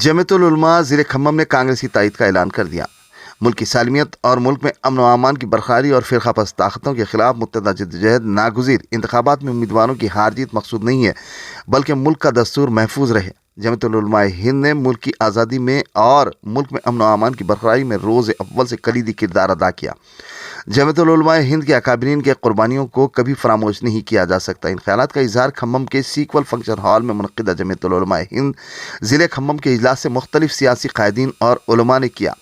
جمعیت العلماء ضلع کھمم نے کانگریس کی تائید کا اعلان کر دیا۔ ملک کی سالمیت اور ملک میں امن و امان کی برقراری اور فرقہ پرست طاقتوں کے خلاف متحدہ جدوجہد ناگزیر۔ انتخابات میں امیدواروں کی ہار جیت مقصود نہیں ہے بلکہ ملک کا دستور محفوظ رہے۔ جمعیت العلماء ہند نے ملک کی آزادی میں اور ملک میں امن و امان کی برقراری میں روز اول سے کلیدی کردار ادا کیا۔ جمعیت العلماء ہند کے اکابرین کے قربانیوں کو کبھی فراموش نہیں کیا جا سکتا۔ ان خیالات کا اظہار کھمم کے سیکول فنکشن ہال میں منعقدہ جمعیت العلماء ہند ضلع کھمم کے اجلاس سے مختلف سیاسی قائدین اور علماء نے کیا۔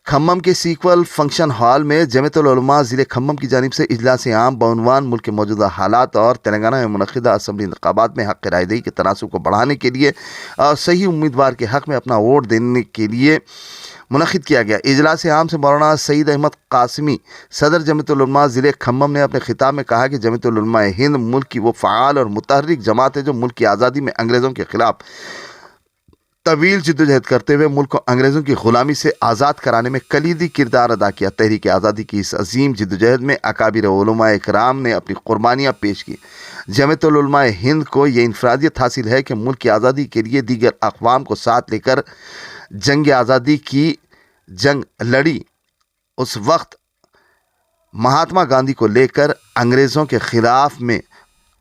کھمم کے سیکول فنکشن ہال میں جمعیت العلماء ضلع کھمم کی جانب سے اجلاس عام بعنوان ملک کے موجودہ حالات اور تلنگانہ میں منعقدہ اسمبلی انتخابات میں حق رائے دہی کے تناسب کو بڑھانے کے لیے اور صحیح امیدوار کے حق میں اپنا ووٹ دینے کے لیے منعقد کیا گیا۔ اجلاس عام سے مولانا سعید احمد قاسمی صدر جمعیت العلماء ضلع کھمم نے اپنے خطاب میں کہا کہ جمعیت العلماء ہند ملک کی وہ فعال اور متحرک جماعت ہے جو ملک کی آزادی میں انگریزوں کے خلاف طویل جدوجہد کرتے ہوئے ملک کو انگریزوں کی غلامی سے آزاد کرانے میں کلیدی کردار ادا کیا۔ تحریک آزادی کی اس عظیم جدوجہد میں اکابر علماء کرام نے اپنی قربانیاں پیش کی۔ جمعیت العلماء ہند کو یہ انفرادیت حاصل ہے کہ ملک کی آزادی کے لیے دیگر اقوام کو ساتھ لے کر جنگ آزادی کی جنگ لڑی۔ اس وقت مہاتما گاندھی کو لے کر انگریزوں کے خلاف میں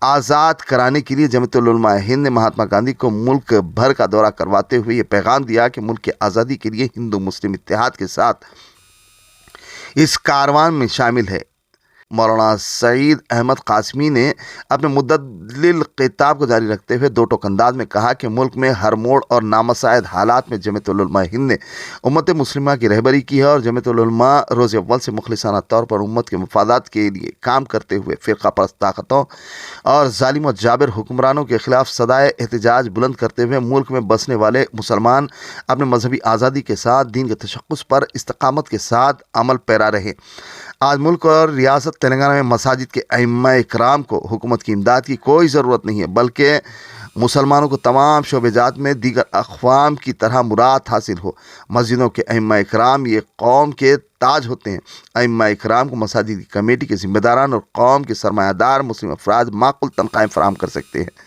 آزاد کرانے کے لیے جمعیت العلماء ہند نے مہاتما گاندھی کو ملک بھر کا دورہ کرواتے ہوئے یہ پیغام دیا کہ ملک کی آزادی کے لیے ہندو مسلم اتحاد کے ساتھ اس کاروان میں شامل ہے۔ مولانا سعید احمد قاسمی نے اپنے متدلل خطاب کو جاری رکھتے ہوئے دو ٹوک انداز میں کہا کہ ملک میں ہر موڑ اور نامساعد حالات میں جمعیت العلماء ہند نے امت مسلمہ کی رہبری کی ہے اور جمعیت العلماء روز اول سے مخلصانہ طور پر امت کے مفادات کے لیے کام کرتے ہوئے فرقہ پرست طاقتوں اور ظالم و جابر حکمرانوں کے خلاف صدائے احتجاج بلند کرتے ہوئے ملک میں بسنے والے مسلمان اپنے مذہبی آزادی کے ساتھ دین کے تشخص پر استقامت کے ساتھ عمل پیرا رہے۔ آج ملک اور ریاست تلنگانہ میں مساجد کے ائمہ اکرام کو حکومت کی امداد کی کوئی ضرورت نہیں ہے بلکہ مسلمانوں کو تمام شعبہ جات میں دیگر اقوام کی طرح مراد حاصل ہو۔ مسجدوں کے ائمہ اکرام یہ قوم کے تاج ہوتے ہیں۔ ائمہ اکرام کو مساجد کی کمیٹی کے ذمہ داران اور قوم کے سرمایہ دار مسلم افراد معقول تنخواہیں فراہم کر سکتے ہیں۔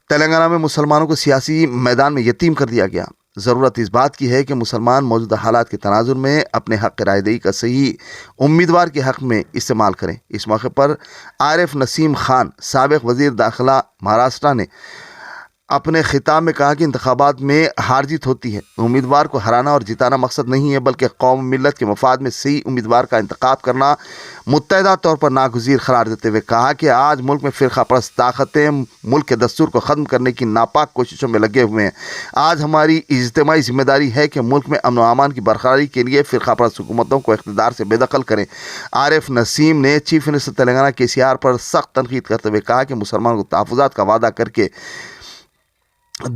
تلنگانہ میں مسلمانوں کو سیاسی میدان میں یتیم کر دیا گیا۔ ضرورت اس بات کی ہے کہ مسلمان موجودہ حالات کے تناظر میں اپنے حق رائے دہی کا صحیح امیدوار کے حق میں استعمال کریں۔ اس موقع پر عارف نسیم خان سابق وزیر داخلہ مہاراشٹر نے اپنے خطاب میں کہا کہ انتخابات میں ہار جیت ہوتی ہے، امیدوار کو ہرانا اور جتانا مقصد نہیں ہے بلکہ قوم ملت کے مفاد میں صحیح امیدوار کا انتخاب کرنا متحدہ طور پر ناگزیر قرار دیتے ہوئے کہا کہ آج ملک میں فرقہ پرست طاقتیں ملک کے دستور کو ختم کرنے کی ناپاک کوششوں میں لگے ہوئے ہیں۔ آج ہماری اجتماعی ذمہ داری ہے کہ ملک میں امن و امان کی برقراری کے لیے فرقہ پرست حکومتوں کو اقتدار سے بے دخل کریں۔ عارف نسیم نے چیف منسٹر تلنگانہ KCR پر سخت تنقید کرتے ہوئے کہا کہ مسلمانوں کو تحفظات کا وعدہ کر کے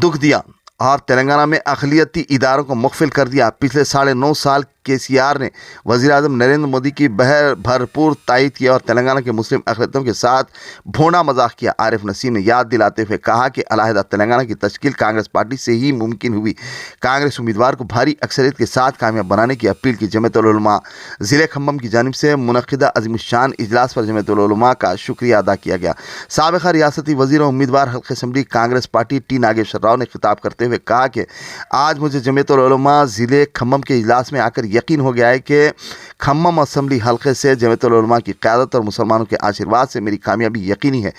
دکھ دیا اور تلنگانہ میں اقلیتی اداروں کو مغفل کر دیا۔ پچھلے 9.5 سال KCR نے وزیر اعظم نریندر مودی کی بھرپور تائید کیا اور تلنگانہ کے مسلم اقلیتوں کے ساتھ بھونڈا مذاق کیا۔ عارف نسیم نے یاد دلاتے ہوئے کہا کہ علیحدہ تلنگانہ کی تشکیل کانگریس پارٹی سے ہی ممکن ہوئی۔ کانگریس امیدوار کو بھاری اکثریت کے ساتھ کامیاب بنانے کی اپیل کی۔ جمعیت العلماء ضلع کھمم کی جانب سے منعقدہ عظیم الشان اجلاس پر جمعیت العلماء کا شکریہ ادا کیا گیا۔ سابقہ ریاستی وزیر و امیدوار حلقہ assembly Congress party T Nageshwar Rao نے خطاب کرتے ہوئے کہا کہ آج مجھے جمعیت العلماء ضلع کھمم کے اجلاس میں آ کر یقین ہو گیا ہے کہ کھمم اسمبلی حلقے سے جمعیت العلماء کی قیادت اور مسلمانوں کے آشیرواد سے میری کامیابی یقینی ہے۔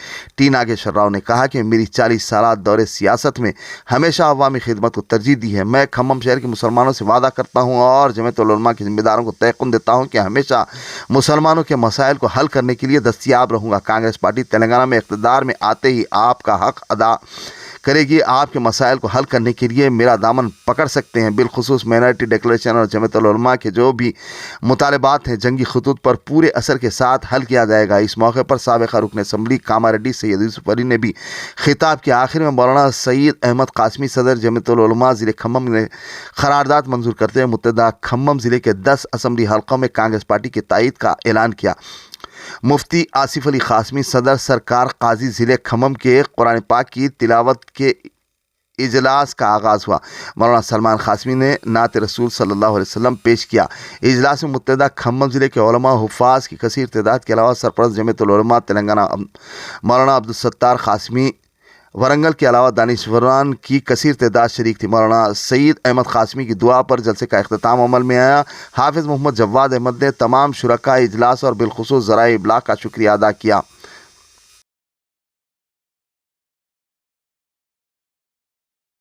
T ناگیشور راؤ نے کہا کہ میری 40 سالہ دور سیاست میں ہمیشہ عوامی خدمت کو ترجیح دی ہے۔ میں کھمم شہر کے مسلمانوں سے وعدہ کرتا ہوں اور جمعیت العلماء کے ذمہ داروں کو تیقن دیتا ہوں کہ ہمیشہ مسلمانوں کے مسائل کو حل کرنے کے لیے دستیاب رہوں گا۔ کانگریس پارٹی تلنگانہ میں اقتدار میں آتے ہی آپ کا حق ادا کرے گی۔ آپ کے مسائل کو حل کرنے کے لیے میرا دامن پکڑ سکتے ہیں، بالخصوص مائنورٹی ڈکلیریشن اور جمعیت العلماء کے جو بھی مطالبات ہیں جنگی خطوط پر پورے اثر کے ساتھ حل کیا جائے گا۔ اس موقع پر سابقہ رکن اسمبلی کاماریڈی سید یوسف علی نے بھی خطاب کے آخر میں مولانا سعید احمد قاسمی صدر جمعیت العلماء ضلع کھمم نے قرارداد منظور کرتے ہوئے متحدہ کھمم ضلع کے 10 اسمبلی حلقوں میں کانگریس پارٹی کی تائید کا اعلان کیا۔ مفتی آصف علی قاسمی صدر سرکار قاضی ضلع کھمم کے قرآن پاک کی تلاوت کے اجلاس کا آغاز ہوا۔ مولانا سلمان قاسمی نے نعت رسول صلی اللہ علیہ وسلم پیش کیا۔ اجلاس میں متحدہ کھمم ضلع کے علماء حفاظ کی کثیر تعداد کے علاوہ سرپرست جمعیت العلماء تلنگانہ مولانا عبدالستار قاسمی، ورنگل کے علاوہ دانشوران کی کثیر تعداد شریک تھی۔ مولانا سعید احمد قاسمی کی دعا پر جلسے کا اختتام عمل میں آیا۔ حافظ محمد جواد احمد نے تمام شرکاء اجلاس اور بالخصوص ذرائع ابلاغ کا شکریہ ادا کیا۔